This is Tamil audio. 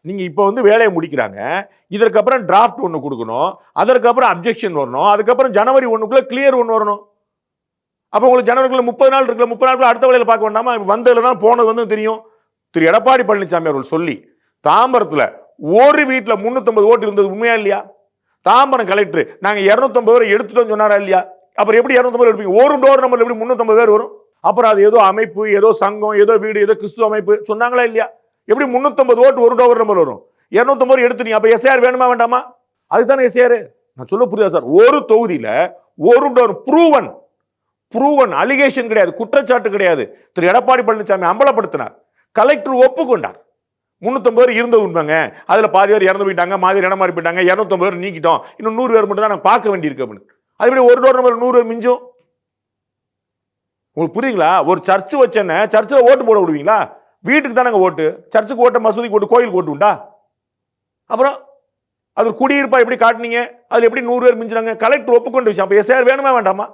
நீங்க இப்போ வந்து வேலையை முடிக்கிறாங்க, இதற்கப்புறம் டிராஃப்ட் ஒன்று கொடுக்கணும், அதற்கப்புறம் அப்ஜெக்ஷன் வரணும், அதுக்கப்புறம் ஜனவரி 1க்குள்ள கிளியர் ஒன்று வரணும். அப்போ உங்களுக்கு ஜனவரிக்குள்ள 30 நாள் இருக்குல்ல, 30 நாளுக்குள்ள அடுத்த வேலையில பார்க்க வேண்டாமா? வந்ததுல தான் போனது வந்து தெரியும். திரு எடப்பாடி பழனிசாமி அவர்கள் சொல்லி தாம்பரத்துல ஒரு வீட்டுல 350 ஓட்டு இருந்தது உண்மையா இல்லையா? தாம்பரம் கலெக்டர் நாங்க 250 பேரை எடுத்துட்டோம் சொன்னாரா இல்லையா? அப்புறம் எப்படி 250 பேர் எடுப்பீங்க? ஒரு டோர் நம்பர்ல எப்படி 350 பேர் வரும்? அப்புறம் அது ஏதோ அமைப்பு, ஏதோ சங்கம், ஏதோ வீடு, ஏதோ கிறிஸ்துவ அமைப்பு சொன்னாங்களா இல்லையா? எப்படி 350 ஓட்டு ஒரு டோர் நம்பர் வரும்? 250 எடுத்துட்டீங்க. அப்ப எஸ்ஐஆர் வேணுமா வேண்டாமா? அதுதானே எஸ்ஐஆர். நான் சொல்ல புரியுதா சார்? ஒரு தொகுதியில ஒரு டோர் ப்ரூவன் அலிகேஷன் கிடையாது, குற்றச்சாட்டு கிடையாது. திரு எடப்பாடி பழனிசாமி அம்பலப்படுத்தினார், கலெக்டர் ஒப்புக்கொண்டார். 350 பேர் இருந்தது உண்மைங்க, அதுல பாதி பேர் இறந்து போயிட்டாங்க, மாதிரி இடம் மாறி போயிட்டாங்க, 250 பேர் நீக்கிட்டோம், இன்னும் 100 பேர் மட்டும் தான் நான் பார்க்க வேண்டியிருக்கு அப்படின்னு. அது எப்படி ஒரு டோர் நம்பர் 100 பேர் மிஞ்சும்? உங்களுக்கு புரியுங்களா? ஒரு சர்ச் வச்சேன்னு சர்ச்சில் ஓட்டு போட விடுவீங்களா? வீட்டுக்கு தானே ஓட்டு. சர்ச்சுக்கு ஓட்ட, மசூதிக்கு ஓட்டு, கோயிலுக்கு ஓட்டு உண்டா? அப்புறம் அது குடியிருப்பா எப்படி காட்டினீங்க? அதுல எப்படி 100 பேர் மிஞ்சினாங்க? கலெக்டர் ஒப்புக்கொண்ட விஷயம். அப்ப எஸ்ஐஆர் வேணுமா வேண்டாமா?